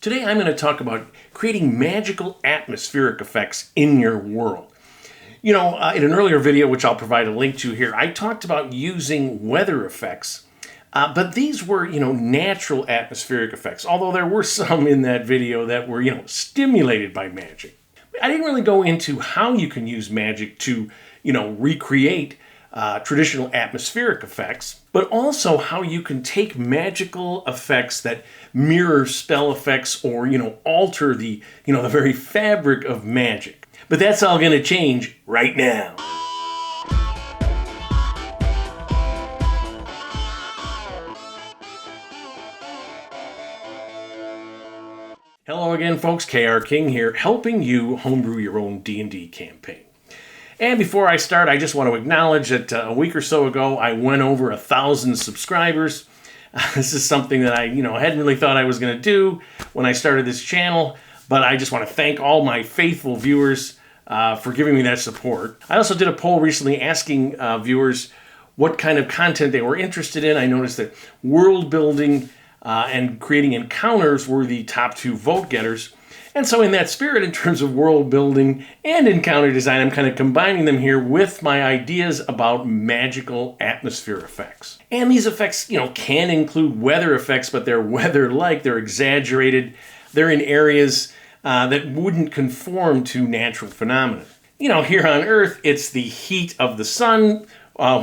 Today I'm going to talk about creating magical atmospheric effects in your world. In an earlier video, which I'll provide a link to here, I talked about using weather effects, but these were, natural atmospheric effects, although there were some in that video that were, stimulated by magic. I didn't really go into how you can use magic to, recreate traditional atmospheric effects, but also how you can take magical effects that mirror spell effects or, alter the very fabric of magic. But that's all going to change right now. Hello again, folks. KR King here, helping you homebrew your own D&D campaign. And before I start, I just want to acknowledge that a week or so ago, I went over 1,000 subscribers. This is something that I, hadn't really thought I was going to do when I started this channel, but I just want to thank all my faithful viewers for giving me that support. I also did a poll recently asking viewers what kind of content they were interested in. I noticed that world building and creating encounters were the top 2 vote getters. And so in that spirit, in terms of world building and encounter design, I'm kind of combining them here with my ideas about magical atmosphere effects. And these effects, can include weather effects, but they're weather-like, they're exaggerated, they're in areas that wouldn't conform to natural phenomena. Here on Earth, it's the heat of the sun,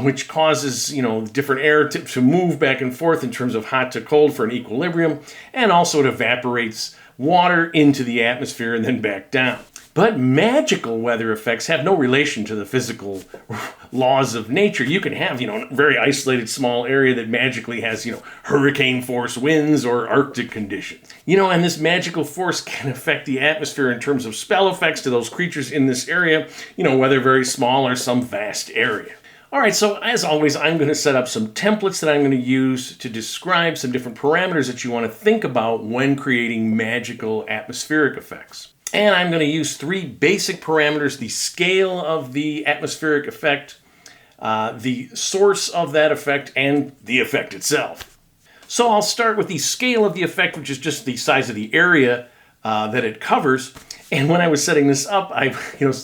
which causes, different air to move back and forth in terms of hot to cold for an equilibrium, and also it evaporates water into the atmosphere and then back down. But magical weather effects have no relation to the physical laws of nature. You can have, a very isolated small area that magically has, hurricane force winds or Arctic conditions. And this magical force can affect the atmosphere in terms of spell effects to those creatures in this area, whether very small or some vast area. All right, so as always, I'm going to set up some templates that I'm going to use to describe some different parameters that you want to think about when creating magical atmospheric effects. And I'm going to use 3 basic parameters: the scale of the atmospheric effect, the source of that effect, and the effect itself. So I'll start with the scale of the effect, which is just the size of the area that it covers. And when I was setting this up, I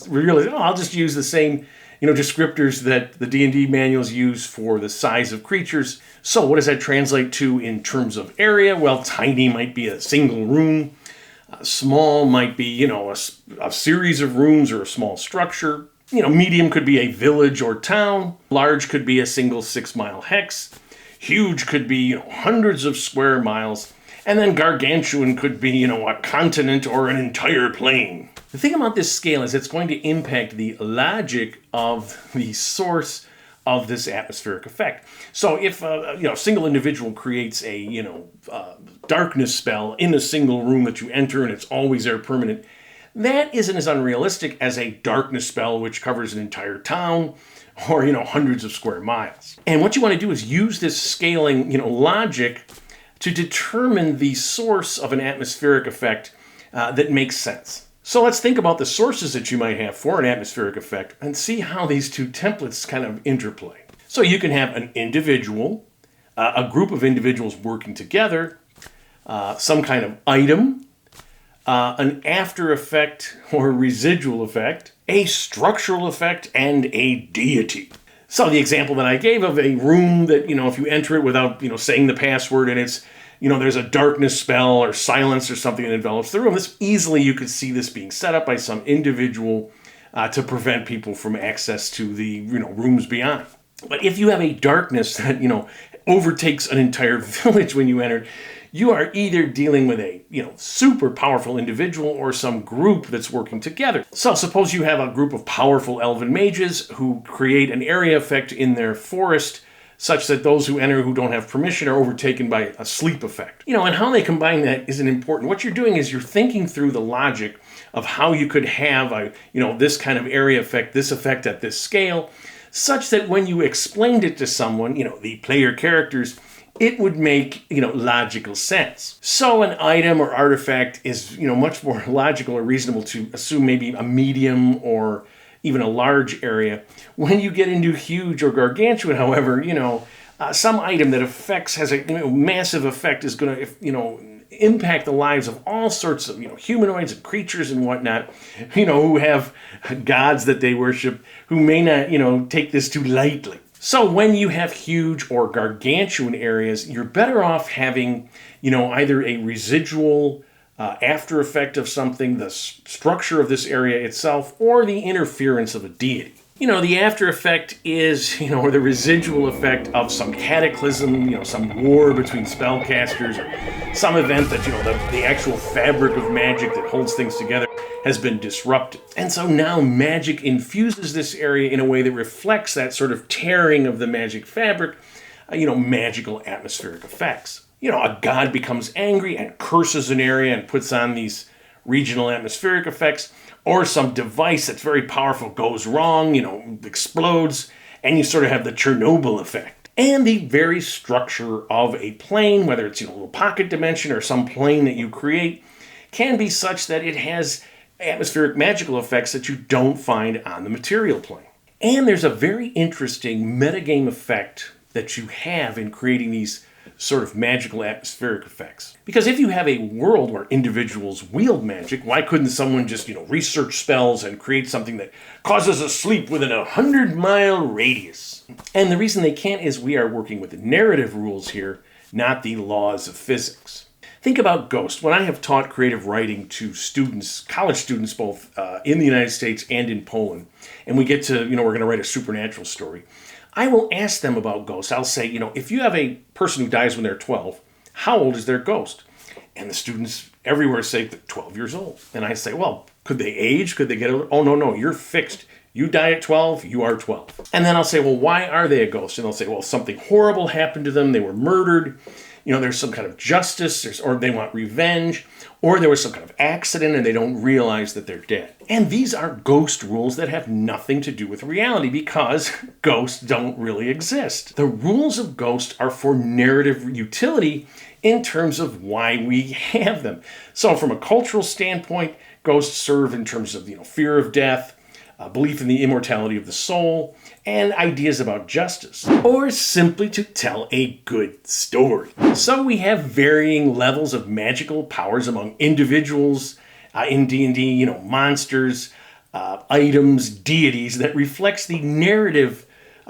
realized, I'll just use the same descriptors that the D&D manuals use for the size of creatures. So what does that translate to in terms of area? Well, tiny might be a single room. Small might be, a series of rooms or a small structure. Medium could be a village or town. Large could be a single 6-mile hex. Huge could be, hundreds of square miles. And then gargantuan could be, a continent or an entire plain. The thing about this scale is it's going to impact the logic of the source of this atmospheric effect. So if a single individual creates a darkness spell in a single room that you enter and it's always there permanent, that isn't as unrealistic as a darkness spell which covers an entire town or hundreds of square miles. And what you want to do is use this scaling logic to determine the source of an atmospheric effect that makes sense. So let's think about the sources that you might have for an atmospheric effect and see how these 2 templates kind of interplay. So you can have an individual, a group of individuals working together, some kind of item, an after effect or residual effect, a structural effect, and a deity. So the example that I gave of a room that, if you enter it without, saying the password and it's, there's a darkness spell or silence or something that envelops the room, you could see this being set up by some individual to prevent people from access to the, rooms beyond. But if you have a darkness that, overtakes an entire village when you enter, you are either dealing with a, super powerful individual or some group that's working together. So suppose you have a group of powerful elven mages who create an area effect in their forest such that those who enter who don't have permission are overtaken by a sleep effect. And how they combine that isn't important. What you're doing is you're thinking through the logic of how you could have this kind of area effect, this effect at this scale, such that when you explained it to someone, the player characters, it would make, logical sense. So an item or artifact is, much more logical or reasonable to assume maybe a medium or even a large area. When you get into huge or gargantuan, however, some item that has a massive effect is going to, impact the lives of all sorts of, humanoids and creatures and whatnot, who have gods that they worship, who may not, take this too lightly. So when you have huge or gargantuan areas, you're better off having, either a residual after effect of something, the structure of this area itself, or the interference of a deity. The after effect is, or the residual effect of some cataclysm, some war between spellcasters, or some event that, the actual fabric of magic that holds things together has been disrupted. And so now magic infuses this area in a way that reflects that sort of tearing of the magic fabric, magical atmospheric effects. A god becomes angry and curses an area and puts on these regional atmospheric effects, or some device that's very powerful goes wrong, explodes, and you sort of have the Chernobyl effect. And the very structure of a plane, whether it's a little pocket dimension or some plane that you create, can be such that it has atmospheric magical effects that you don't find on the material plane. And there's a very interesting metagame effect that you have in creating these sort of magical atmospheric effects. Because if you have a world where individuals wield magic, why couldn't someone just, research spells and create something that causes us sleep within a 100-mile radius? And the reason they can't is we are working with the narrative rules here, not the laws of physics. Think about Ghost. When I have taught creative writing to students, college students, both in the United States and in Poland, and we get to, we're going to write a supernatural story, I will ask them about ghosts. I'll say, if you have a person who dies when they're 12, how old is their ghost? And the students everywhere say 12 years old. And I say, well, could they age? Could they get older? Oh, no, you're fixed. You die at 12, you are 12. And then I'll say, well, why are they a ghost? And they'll say, well, something horrible happened to them. They were murdered. There's some kind of justice, or they want revenge, or there was some kind of accident and they don't realize that they're dead. And these are ghost rules that have nothing to do with reality because ghosts don't really exist. The rules of ghosts are for narrative utility in terms of why we have them. So from a cultural standpoint, ghosts serve in terms of, fear of death, belief in the immortality of the soul, and ideas about justice, or simply to tell a good story. So we have varying levels of magical powers among individuals in D&D, monsters, items, deities that reflects the narrative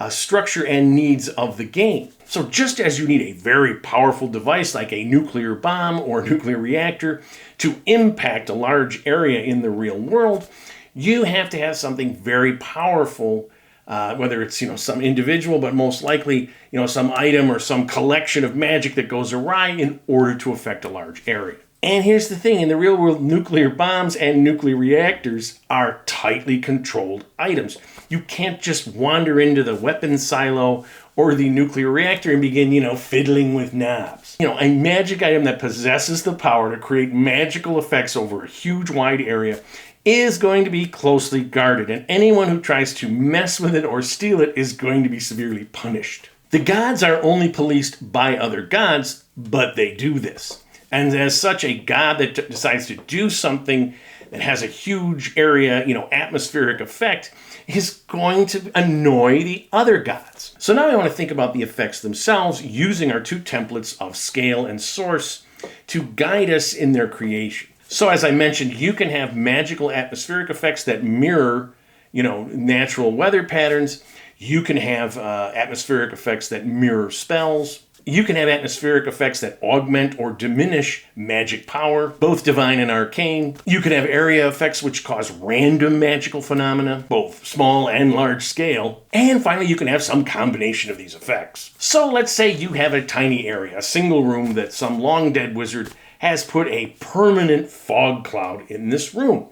structure and needs of the game. So just as you need a very powerful device like a nuclear bomb or nuclear reactor to impact a large area in the real world, you have to have something very powerful, whether it's, some individual, but most likely, some item or some collection of magic that goes awry in order to affect a large area. And here's the thing, in the real world, nuclear bombs and nuclear reactors are tightly controlled items. You can't just wander into the weapons silo or the nuclear reactor and begin, fiddling with knobs. A magic item that possesses the power to create magical effects over a huge wide area is going to be closely guarded, and anyone who tries to mess with it or steal it is going to be severely punished. The gods are only policed by other gods, but they do this. And as such, a god that decides to do something that has a huge area, atmospheric effect, is going to annoy the other gods. So now I want to think about the effects themselves using our two templates of scale and source to guide us in their creation. So as I mentioned, you can have magical atmospheric effects that mirror, natural weather patterns. You can have atmospheric effects that mirror spells. You can have atmospheric effects that augment or diminish magic power, both divine and arcane. You can have area effects which cause random magical phenomena, both small and large scale. And finally, you can have some combination of these effects. So let's say you have a tiny area, a single room that some long dead wizard has put a permanent fog cloud in this room.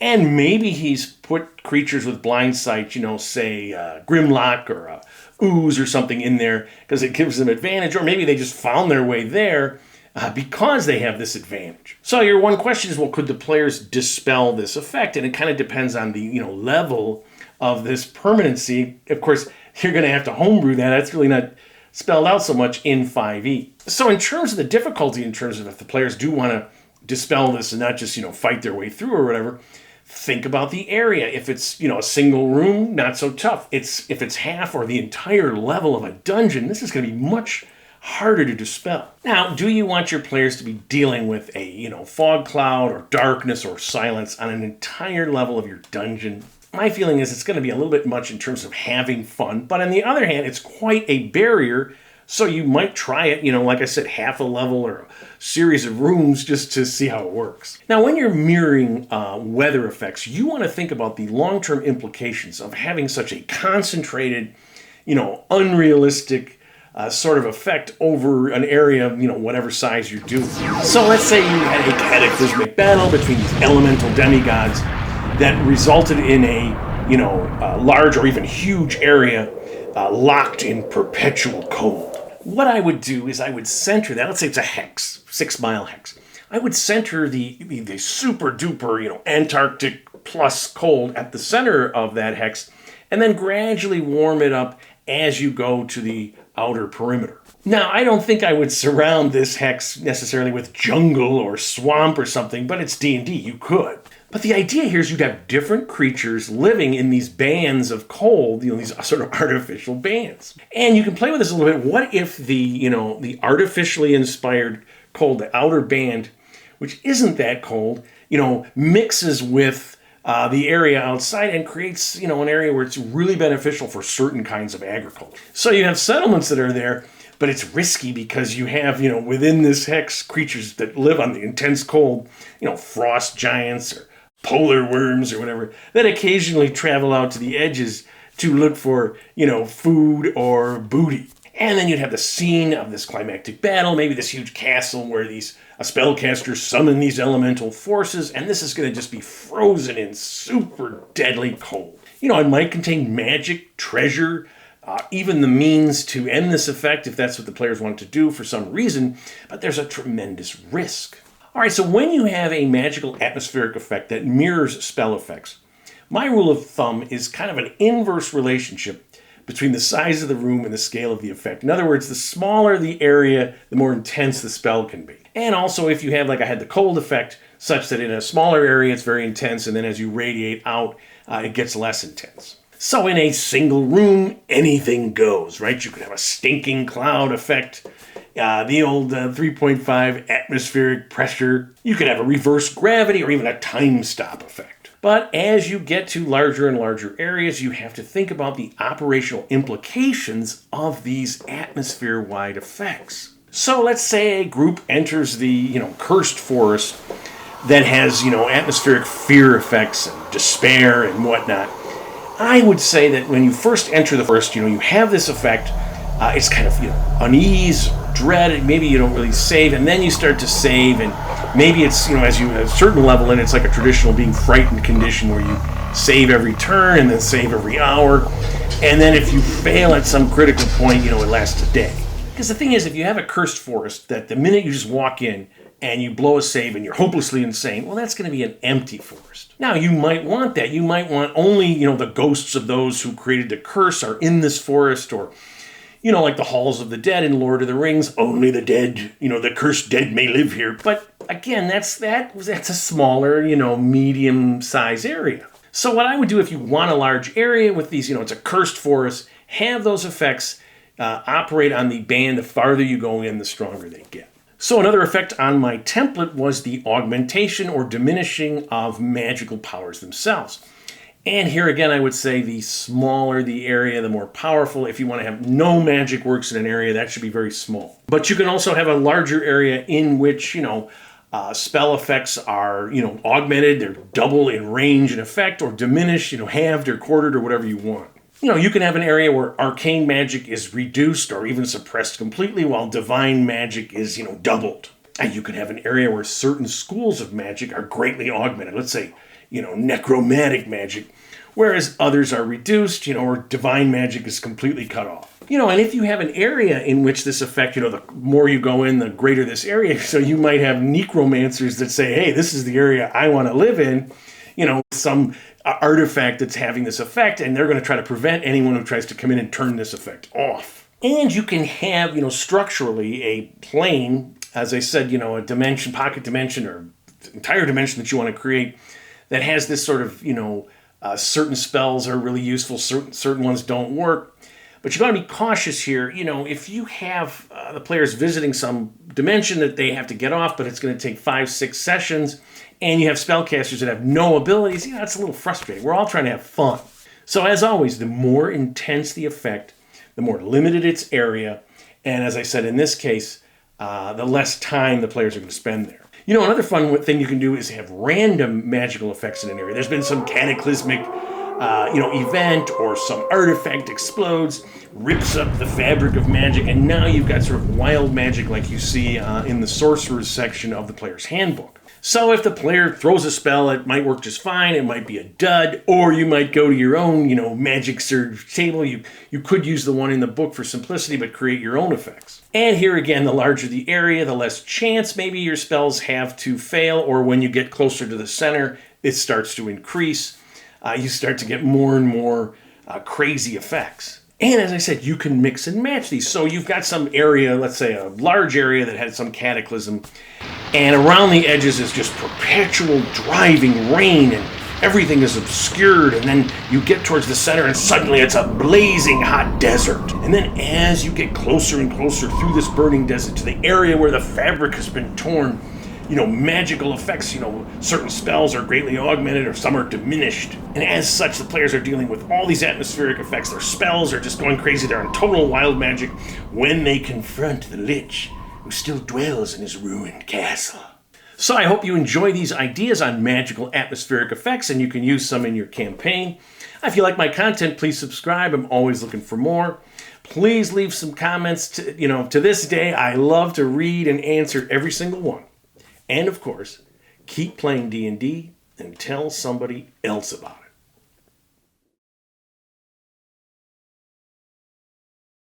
And maybe he's put creatures with blind sight, say Grimlock or Ooze or something in there because it gives them advantage. Or maybe they just found their way there because they have this advantage. So your one question is, well, could the players dispel this effect? And it kind of depends on the level of this permanency. Of course, you're going to have to homebrew that. That's really not spelled out so much in 5e. So in terms of the difficulty, in terms of if the players do want to dispel this and not just, fight their way through or whatever, think about the area. If it's, a single room, not so tough. If it's half or the entire level of a dungeon, this is going to be much harder to dispel. Now, do you want your players to be dealing with a, fog cloud or darkness or silence on an entire level of your dungeon? My feeling is it's going to be a little bit much in terms of having fun, but on the other hand, it's quite a barrier. So you might try it, like I said, half a level or a series of rooms just to see how it works. Now, when you're mirroring weather effects, you want to think about the long-term implications of having such a concentrated, unrealistic sort of effect over an area of, whatever size you're doing. So let's say you had a cataclysmic battle between these elemental demigods that resulted in a, large or even huge area locked in perpetual cold. What I would do is I would center that. Let's say it's a hex, 6 mile hex. I would center the super duper, Antarctic plus cold at the center of that hex, and then gradually warm it up as you go to the outer perimeter. Now, I don't think I would surround this hex necessarily with jungle or swamp or something, but it's D&D, you could. But the idea here is you'd have different creatures living in these bands of cold, these sort of artificial bands. And you can play with this a little bit. What if the artificially inspired cold, the outer band, which isn't that cold, mixes with the area outside and creates, an area where it's really beneficial for certain kinds of agriculture. So you have settlements that are there, but it's risky because you have, within this hex, creatures that live on the intense cold, frost giants or polar worms or whatever, that occasionally travel out to the edges to look for, food or booty. And then you'd have the scene of this climactic battle, maybe this huge castle where these spellcasters summon these elemental forces, and this is going to just be frozen in super deadly cold. It might contain magic, treasure, even the means to end this effect if that's what the players want to do for some reason, but there's a tremendous risk. All right, so when you have a magical atmospheric effect that mirrors spell effects, my rule of thumb is kind of an inverse relationship between the size of the room and the scale of the effect. In other words, the smaller the area, the more intense the spell can be. And also if you have, like I had the cold effect, such that in a smaller area it's very intense, and then as you radiate out, it gets less intense. So in a single room, anything goes, right? You could have a stinking cloud effect, the old 3.5 atmospheric pressure. You could have a reverse gravity or even a time stop effect. But as you get to larger and larger areas, you have to think about the operational implications of these atmosphere-wide effects. So let's say a group enters the, cursed forest that has, atmospheric fear effects and despair and whatnot. I would say that when you first enter the forest, you have this effect. It's kind of, unease, dread. Maybe you don't really save, and then you start to save, and maybe it's, as you have a certain level, and it's like a traditional being frightened condition where you save every turn and then save every hour, and then if you fail at some critical point, it lasts a day. Because the thing is, if you have a cursed forest that the minute you just walk in and you blow a save and you're hopelessly insane, well, that's going to be an empty forest. Now, you might want that. You might want only, the ghosts of those who created the curse are in this forest, or like the halls of the dead in Lord of the Rings, only the dead, the cursed dead may live here. But again, that's a smaller, medium-sized area. So what I would do if you want a large area with these, it's a cursed forest, have those effects operate on the band. The farther you go in, the stronger they get. So another effect on my template was the augmentation or diminishing of magical powers themselves. And here again, I would say the smaller the area, the more powerful. If you want to have no magic works in an area, that should be very small. But you can also have a larger area in which, spell effects are, augmented. They're double in range and effect, or diminished, halved or quartered, or whatever you want. You can have an area where arcane magic is reduced or even suppressed completely, while divine magic is, doubled. And you can have an area where certain schools of magic are greatly augmented. Let's say, necromantic magic, whereas others are reduced, or divine magic is completely cut off. And if you have an area in which this effect, the more you go in, the greater this area. So you might have necromancers that say, hey, this is the area I want to live in, some artifact that's having this effect, and they're going to try to prevent anyone who tries to come in and turn this effect off. And you can have, structurally a plane, as I said, a dimension, pocket dimension, or entire dimension that you want to create that has this sort of, certain spells are really useful, certain ones don't work. But you got to be cautious here. You know, if you have the players visiting some dimension that they have to get off, but it's going to take 5, 6 sessions, and you have spellcasters that have no abilities, you know, it's a little frustrating. We're all trying to have fun. So as always, the more intense the effect, the more limited its area, and as I said in this case, the less time the players are going to spend there. You know, another fun thing you can do is have random magical effects in an area. There's been some cataclysmic, event, or some artifact explodes, rips up the fabric of magic, and now you've got sort of wild magic like you see in the sorcerer's section of the player's handbook. So if the player throws a spell, it might work just fine, it might be a dud, or you might go to your own, magic surge table. You could use the one in the book for simplicity, but create your own effects. And here again, the larger the area, the less chance maybe your spells have to fail, or when you get closer to the center, it starts to increase. You start to get more and more crazy effects. And as I said, you can mix and match these. So you've got some area, let's say a large area that had some cataclysm, and around the edges is just perpetual driving rain, and everything is obscured, and then you get towards the center and suddenly it's a blazing hot desert. And then as you get closer and closer through this burning desert to the area where the fabric has been torn, magical effects, certain spells are greatly augmented or some are diminished. And as such, the players are dealing with all these atmospheric effects. Their spells are just going crazy. They're in total wild magic when they confront the Lich, who still dwells in his ruined castle. So I hope you enjoy these ideas on magical atmospheric effects, and you can use some in your campaign. If you like my content, please subscribe. I'm always looking for more. Please leave some comments. To this day, I love to read and answer every single one. And of course, keep playing D&D and tell somebody else about it.